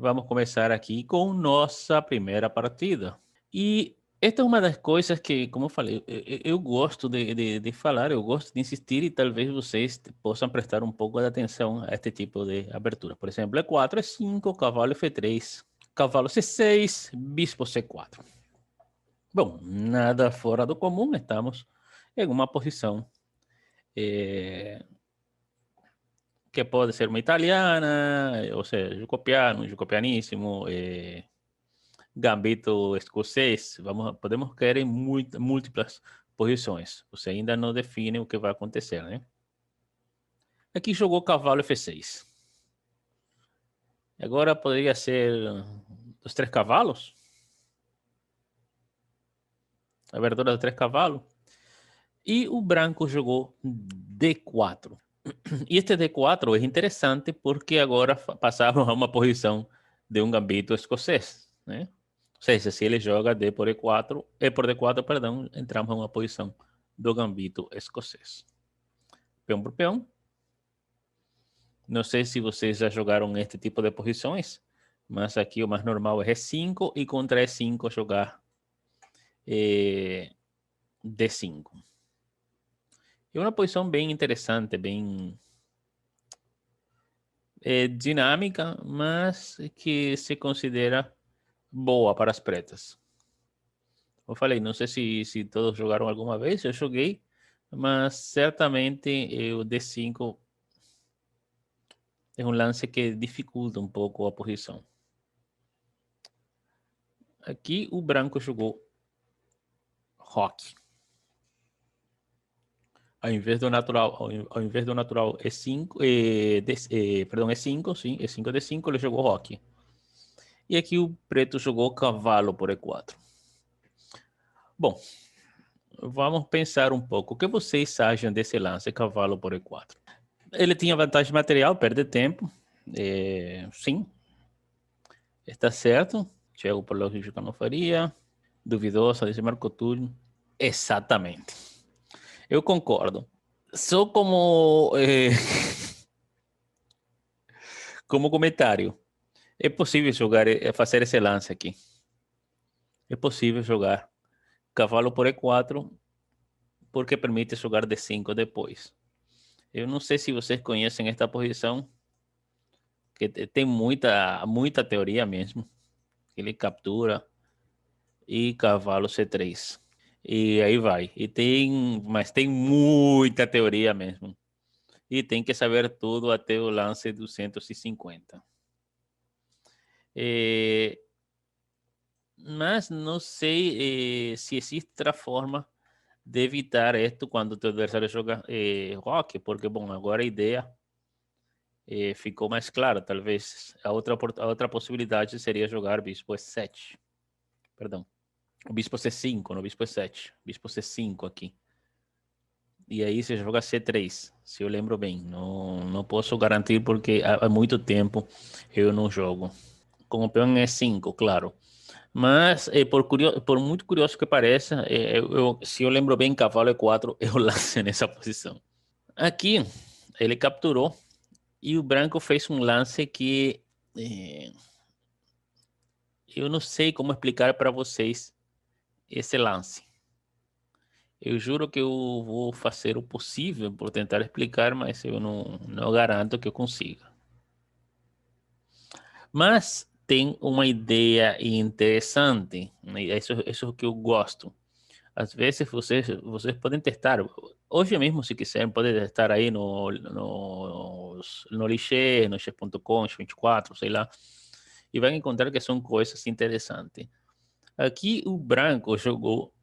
Vamos começar aqui com nossa primeira partida. E esta é uma das coisas que, como eu falei, eu gosto de falar, eu gosto de insistir e talvez vocês possam prestar um pouco de atenção a este tipo de abertura. Por exemplo, E4, E5, cavalo F3, cavalo C6, bispo C4. Bom, nada fora do comum, estamos em uma posição que pode ser uma italiana, ou seja, Giucopiano, Giucopianíssimo, gambito escocês, podemos cair em múltiplas posições. Você ainda não define o que vai acontecer, né? Aqui jogou cavalo F6. Agora poderia ser os 3 cavalos. A abertura dos 3 cavalos. E o branco jogou D4. E este D4 é interessante porque agora passamos a uma posição de um gambito escocês, né? Ou seja, se ele joga D por E4, E por D4, perdão, entramos em uma posição do gambito escocês. Peão por peão. Não sei se vocês já jogaram este tipo de posições, mas aqui o mais normal é E5 e contra E5 jogar D5. É uma posição bem interessante, bem dinâmica, mas que se considera boa para as pretas. Eu falei, não sei se todos jogaram alguma vez, eu joguei, mas certamente o D5 é um lance que dificulta um pouco a posição. Aqui o branco jogou roque. Ao invés do natural E5, perdão, E5, sim, E5 D5, ele jogou roque. E aqui o preto jogou cavalo por E4. Bom, vamos pensar um pouco. O que vocês acham desse lance, cavalo por E4? Ele tinha vantagem material, perde tempo. Sim, está certo. Chego por lógica não faria. Duvidosa, disse Marco Túlio. Exatamente. Eu concordo. Só como, como comentário. É possível jogar, fazer esse lance aqui. É possível jogar cavalo por E4 porque permite jogar D5 depois. Eu não sei se vocês conhecem esta posição, que tem muita teoria mesmo. Ele captura e cavalo C3. E aí vai. Mas tem muita teoria mesmo. E tem que saber tudo até o lance 250. Mas não sei se existe outra forma de evitar esto quando o teu adversário joga roque, porque, bom, agora a ideia ficou mais clara. Talvez a outra possibilidade seria jogar bispo E7. Perdão. O bispo C5, no bispo E7. Bispo C5 aqui. E aí você joga C3, se eu lembro bem. Não posso garantir porque há muito tempo eu não jogo. Com o peão E5, claro. Mas, por muito curioso que pareça, se eu lembro bem, cavalo E4 eu lance nessa posição. Aqui, ele capturou e o branco fez um lance que eu não sei como explicar para vocês esse lance. Eu juro que eu vou fazer o possível por tentar explicar, mas eu não garanto que eu consiga. Mas tem uma ideia interessante, né? Isso é o que eu gosto. Às vezes vocês podem testar. Hoje mesmo, se quiserem, podem testar aí no Lixe, no Chess.com, Chess24, sei lá. E vai encontrar que são coisas interessantes. Aqui o branco jogou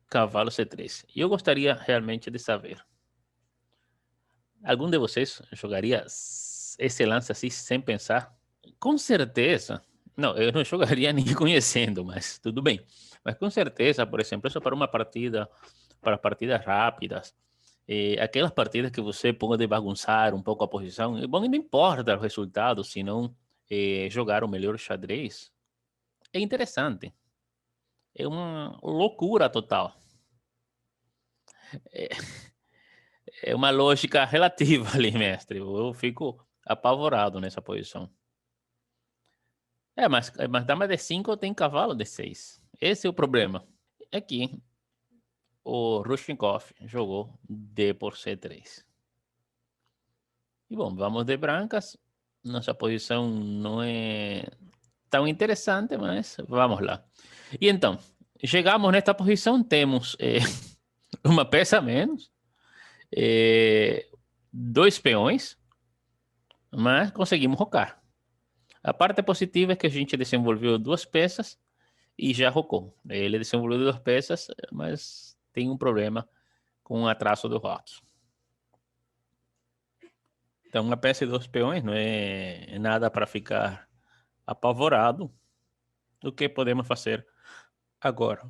cavalo C3. E eu gostaria realmente de saber. Algum de vocês jogaria esse lance assim sem pensar? Com certeza. Não, eu não jogaria nem conhecendo, mas tudo bem. Mas com certeza, por exemplo, isso para partidas rápidas, aquelas partidas que você pode bagunçar um pouco a posição, bom, não importa o resultado, senão jogar o melhor xadrez, é interessante. É uma loucura total. É, é uma lógica relativa ali, mestre. Eu fico apavorado nessa posição. Mas dama de 5 tem cavalo de 6. Esse é o problema. Aqui, o Rushnikov jogou D por C3. E bom, vamos de brancas. Nossa posição não é tão interessante, mas vamos lá. E então, chegamos nesta posição, temos uma peça a menos, dois peões, mas conseguimos rocar. A parte positiva é que a gente desenvolveu duas peças e já rocou. Ele desenvolveu duas peças, mas tem um problema com o atraso do rock. Então, uma peça e dois peões não é nada para ficar apavorado. O que podemos fazer agora?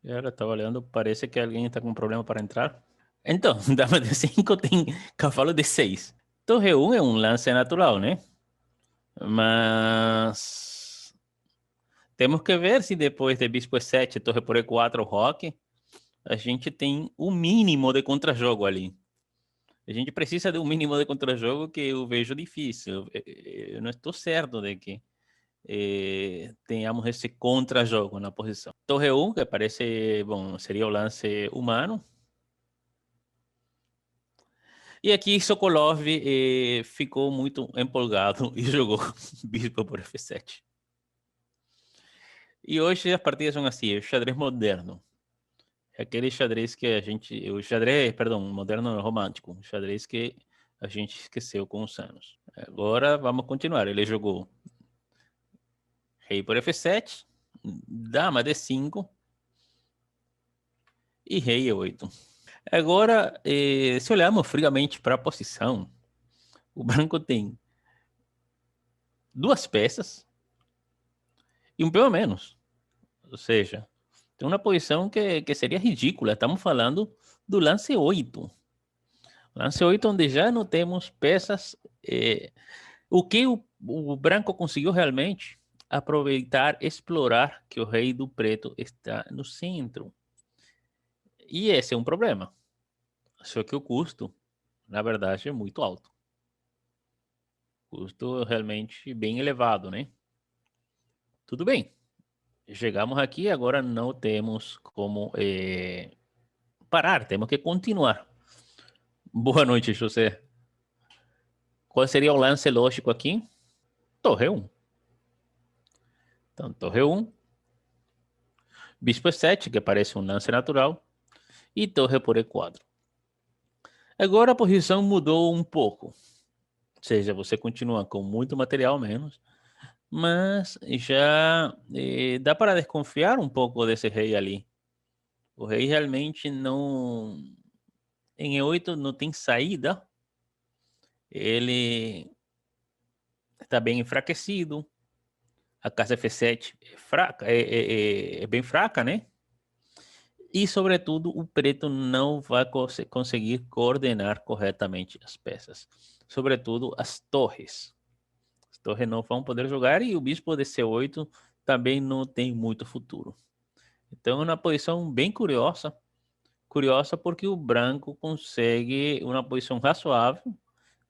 Eu estava olhando, parece que alguém está com problema para entrar. Então, dama de 5 tem cavalo de 6. Torre 1 é um lance natural, né? Mas temos que ver se depois de bispo E7, torre por E4, roque, a gente tem o mínimo de contrajogo ali. A gente precisa de um mínimo de contrajogo que eu vejo difícil. Eu não estou certo de que tenhamos esse contrajogo na posição. Torre 1, que parece, bom, seria o lance humano. E aqui Sokolov ficou muito empolgado e jogou bispo por F7. E hoje as partidas são assim, o xadrez moderno. É aquele xadrez que a gente... O xadrez, perdão, moderno romântico. O xadrez que a gente esqueceu com os anos. Agora vamos continuar. Ele jogou rei por F7, dama D5 e rei E8. Agora, se olharmos friamente para a posição, o branco tem duas peças e um peão a menos. Ou seja, tem uma posição que seria ridícula. Estamos falando do lance 8. Lance 8, onde já não temos peças. O que o branco conseguiu realmente aproveitar, explorar que o rei do preto está no centro. E esse é um problema. Só que o custo, na verdade, é muito alto. Custo realmente bem elevado, né? Tudo bem. Chegamos aqui, agora não temos como parar, temos que continuar. Boa noite, José. Qual seria o lance lógico aqui? Torre 1. Então, torre 1, bispo E7, que parece um lance natural, e torre por E4. Agora a posição mudou um pouco. Ou seja, você continua com muito material menos, mas já dá para desconfiar um pouco desse rei ali. O rei realmente não... Em E8 não tem saída. Ele está bem enfraquecido. A casa F7 é fraca, é bem fraca, né? E, sobretudo, o preto não vai conseguir coordenar corretamente as peças. Sobretudo, as torres. As torres não vão poder jogar e o bispo de C8 também não tem muito futuro. Então, é uma posição bem curiosa. Curiosa porque o branco consegue uma posição razoável,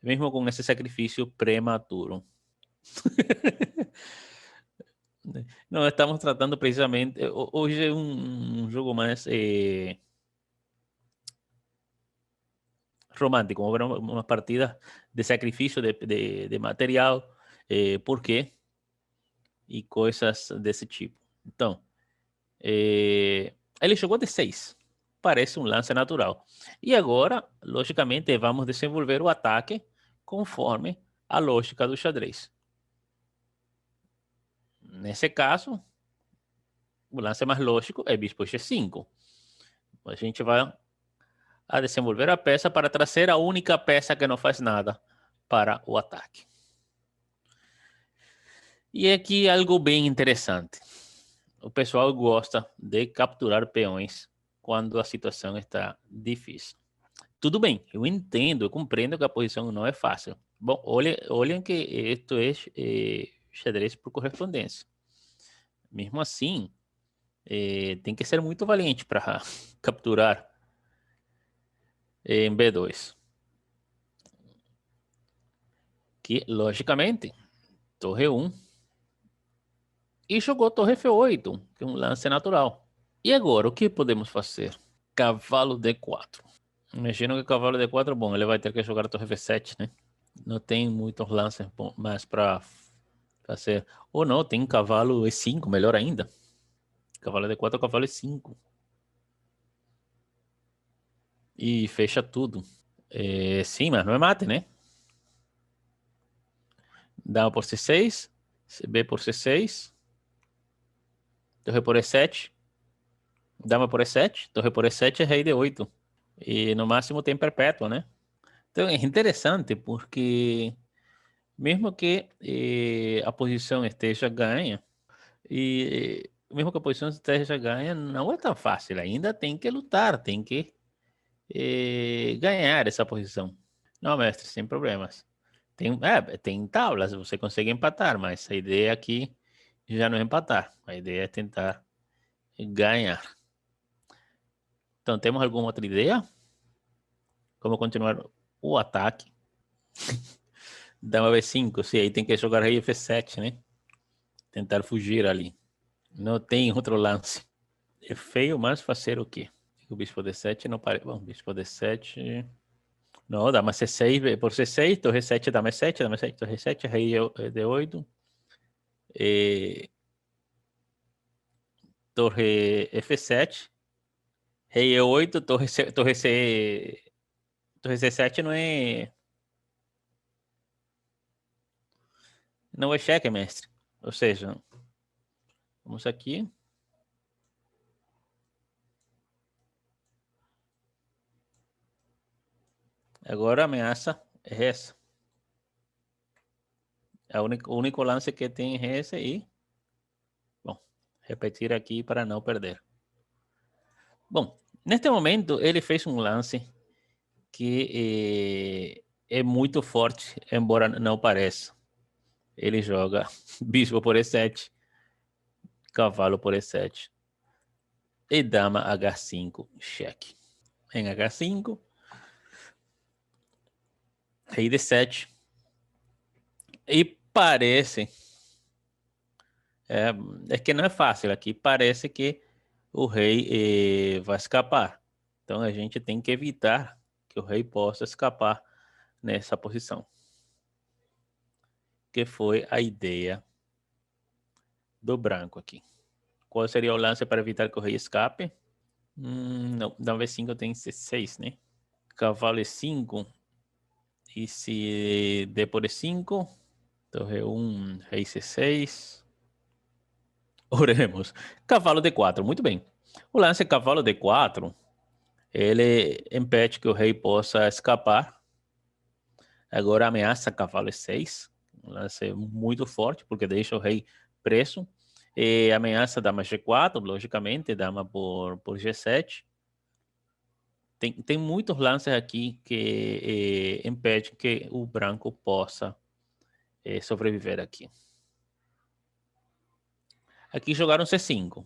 mesmo com esse sacrifício prematuro. Não, estamos tratando precisamente... Hoje é um jogo mais romántico, uma partida de sacrifício de material, por quê? E coisas desse tipo. Então, ele jogou de 6. Parece um lance natural. E agora, logicamente, vamos desenvolver o ataque conforme a lógica do xadrez. Nesse caso, o lance mais lógico é bispo G5. A gente vai a desenvolver a peça para trazer a única peça que não faz nada para o ataque. E aqui algo bem interessante. O pessoal gosta de capturar peões quando a situação está difícil. Tudo bem, eu entendo, eu compreendo que a posição não é fácil. Bom, olhem que isto é xadrez por correspondência. Mesmo assim, tem que ser muito valente para capturar em B2. Que, logicamente, torre 1 E jogou torre F8, que é um lance natural. E agora, o que podemos fazer? Cavalo D4. Imagino que o cavalo D4, bom, ele vai ter que jogar torre F7, né? Não tem muitos lances mais para fazer. Ou não, tem cavalo E5, melhor ainda. Cavalo D4 ou cavalo E5. E fecha tudo. Sim, mas não é mate, né? Dama por C6, B por C6, torre por E7, dama por E7, torre por E7 é rei D8. E no máximo tem perpétua, né? Então é interessante porque mesmo que a posição esteja ganha, mesmo que a posição esteja ganha, não é tão fácil. Ainda tem que lutar, tem que ganhar essa posição. Não, mestre, sem problemas. Tem tablas, você consegue empatar, mas a ideia aqui já não é empatar. A ideia é tentar ganhar. Então, temos alguma outra ideia? Como continuar o ataque? Dama B5, sim, aí tem que jogar rei F7, né? Tentar fugir ali. Não tem outro lance. É feio, mas fazer o quê? O bispo D7 não parece. Bom, bispo D7. Não, dama C6 por C6, torre 7, dama E7, dama E7, torre 7, rei D8. Torre F7, rei E8, torre C7 não é cheque, mestre. Ou seja, vamos aqui. Agora a ameaça é essa. O único lance que tem é esse aí. Bom, repetir aqui para não perder. Bom, neste momento ele fez um lance que é muito forte, embora não pareça. Ele joga bispo por E7, cavalo por E7 e dama H5, cheque. Em H5, rei D7. E parece, é, é que não é fácil aqui, parece que o rei vai escapar. Então a gente tem que evitar que o rei possa escapar nessa posição. Que foi a ideia do branco aqui. Qual seria o lance para evitar que o rei escape? Não, dama V5 tem C6, né? Cavalo E5. E se D por E5, torre 1, rei C6. Oremos. Cavalo D4, muito bem. O lance cavalo D4, ele impede que o rei possa escapar. Agora ameaça cavalo E6. Um lance muito forte, porque deixa o rei preso. E ameaça dama G4, logicamente, dama por G7. Tem muitos lances aqui que impedem que o branco possa sobreviver aqui. Aqui jogaram C5.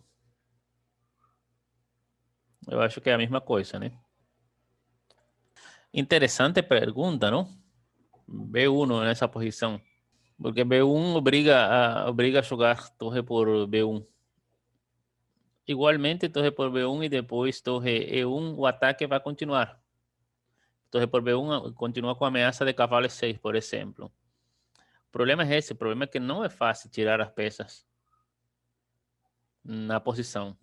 Eu acho que é a mesma coisa, né? Interessante pergunta, não? B1 nessa posição. Porque B1 obriga a jogar torre por B1. Igualmente, torre por B1 e depois torre E1, o ataque vai continuar. Torre por B1 continua com a ameaça de cavalo E6, por exemplo. O problema é esse, o problema é que não é fácil tirar as peças na posição.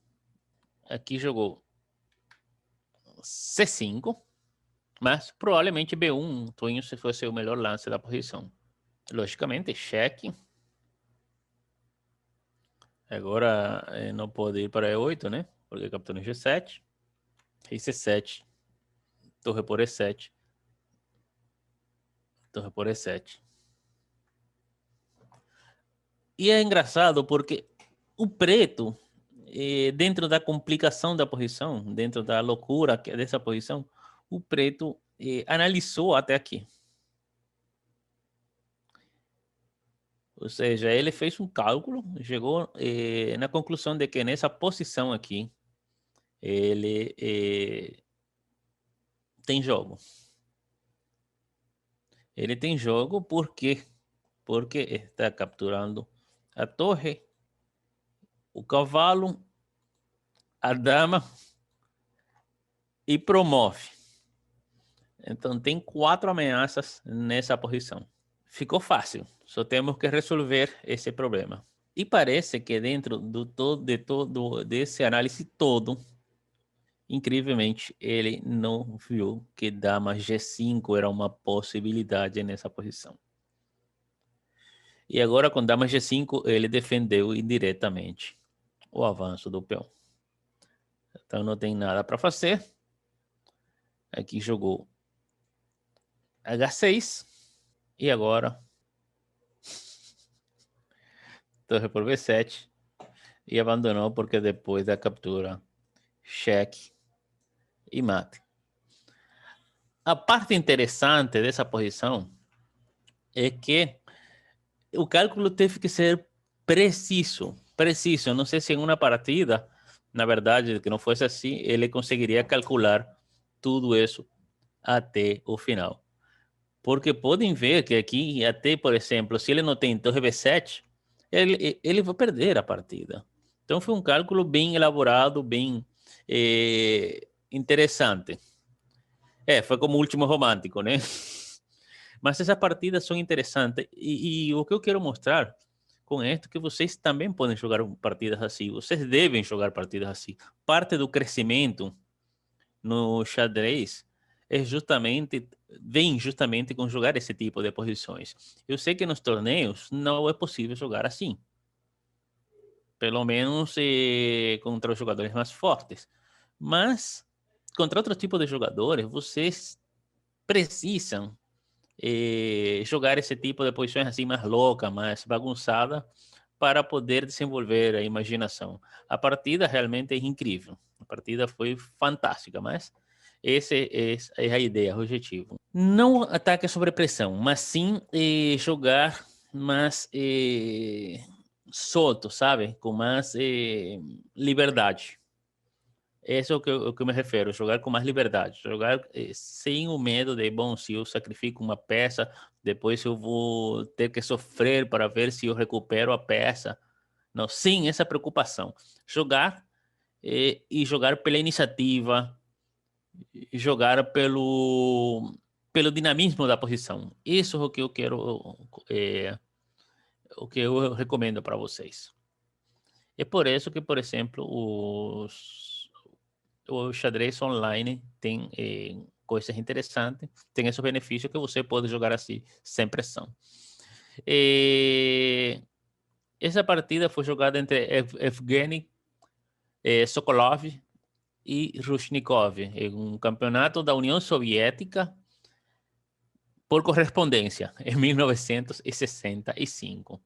Aqui jogou C5, mas provavelmente B1, Toinho, se fosse o melhor lance da posição. Logicamente, cheque. Agora não pode ir para E8, né? Porque captura em G7. Rei C7. Torre por E7. Torre por E7. E é engraçado porque o preto, dentro da complicação da posição, dentro da loucura dessa posição, o preto analisou até aqui. Ou seja, ele fez um cálculo, chegou na conclusão de que nessa posição aqui, ele tem jogo. Ele tem jogo porque está capturando a torre o cavalo, a dama e promove. Então, tem 4 ameaças nessa posição. Ficou fácil, só temos que resolver esse problema. E parece que dentro desse análise todo, incrivelmente, ele não viu que dama G5 era uma possibilidade nessa posição. E agora, com dama G5, ele defendeu indiretamente o avanço do peão. Então, não tem nada para fazer. Aqui jogou H6. E agora, torre por B7. E abandonou porque depois da captura, cheque e mate. A parte interessante dessa posição é que o cálculo teve que ser preciso. Preciso. Não sei se em uma partida, na verdade, que não fosse assim, ele conseguiria calcular tudo isso até o final. Porque podem ver que aqui, até, por exemplo, se ele não tem torre B7, ele vai perder a partida. Então foi um cálculo bem elaborado, bem interessante. Foi como o último romântico, né? Mas essas partidas são interessantes. E o que eu quero mostrar com esto é que vocês também podem jogar partidas assim. Vocês devem jogar partidas assim. Parte do crescimento no xadrez vem justamente com jogar esse tipo de posições. Eu sei que nos torneios não é possível jogar assim. Pelo menos contra os jogadores mais fortes. Mas contra outro tipo de jogadores, vocês precisam jogar esse tipo de posições assim mais louca, mais bagunçada, para poder desenvolver a imaginação. A partida realmente é incrível. A partida foi fantástica, mas essa é a ideia, o objetivo. Não ataque sobre pressão, mas sim jogar mais solto, sabe? Com mais liberdade. Esse é o que eu me refiro, jogar com mais liberdade, jogar sem o medo de, bom, se eu sacrifico uma peça, depois eu vou ter que sofrer para ver se eu recupero a peça. Não, sem essa preocupação. Jogar e jogar pela iniciativa, jogar pelo dinamismo da posição. Isso é o que eu quero, o que eu recomendo para vocês. É por isso que, por exemplo, o xadrez online tem coisas interessantes, tem esse benefício que você pode jogar assim, sem pressão. Essa partida foi jogada entre Evgeny Sokolov e Rushnikov, em um campeonato da União Soviética por correspondência, em 1965.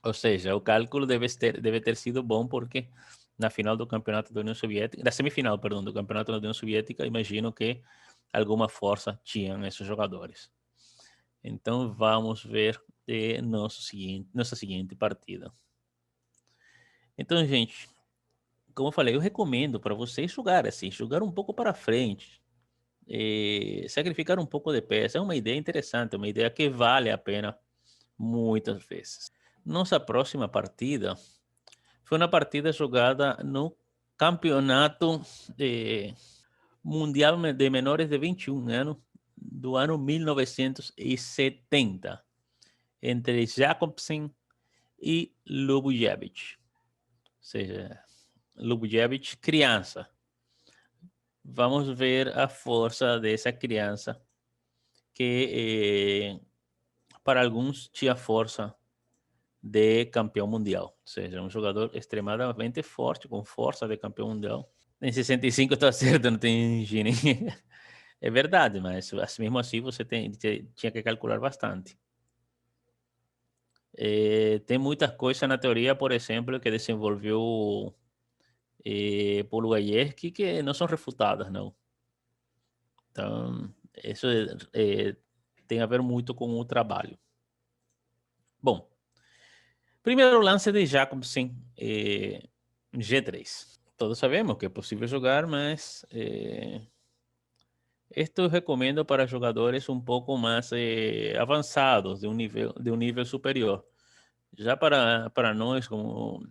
Ou seja, o cálculo deve ter sido bom porque na final do campeonato da União Soviética, da semifinal, perdão, do campeonato da União Soviética, imagino que alguma força tinham esses jogadores. Então vamos ver nossa seguinte partida. Então, gente, como eu falei, eu recomendo para vocês jogar assim, jogar um pouco para frente, sacrificar um pouco de peça. É uma ideia interessante, uma ideia que vale a pena muitas vezes. Nossa próxima partida foi uma partida jogada no campeonato mundial de menores de 21 anos do ano 1970 entre Jacobsen e Lubujevich. Ou seja, Lubujevich criança. Vamos ver a força dessa criança que para alguns tinha força de campeão mundial. Ou seja, um jogador extremamente forte, com força de campeão mundial. Em 65 está certo, não tem gene. É verdade, mas mesmo assim você tinha que calcular bastante. Tem muitas coisas na teoria, por exemplo, que desenvolveu Paulo Gajewski que não são refutadas, não. Então, isso tem a ver muito com o trabalho. Bom, primeiro lance de Jacobsen G3. Todos sabemos que é possível jogar, mas esto recomendo para jogadores um pouco mais avançados, de um nível superior. Já para nós, como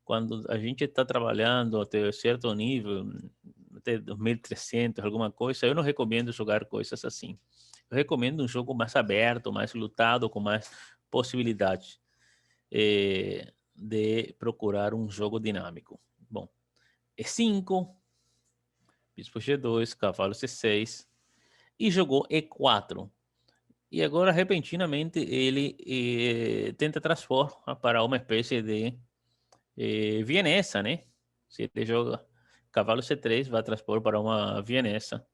quando a gente está trabalhando até certo nível, até 2300, alguma coisa, eu não recomendo jogar coisas assim. Eu recomendo um jogo mais aberto, mais lutado, com mais possibilidades de procurar um jogo dinâmico. Bom, E5, bispo G2, cavalo C6 e jogou E4. E agora, repentinamente, ele tenta transformar para uma espécie de vienesa, né? Se ele joga cavalo C3, vai transpor para uma vienesa.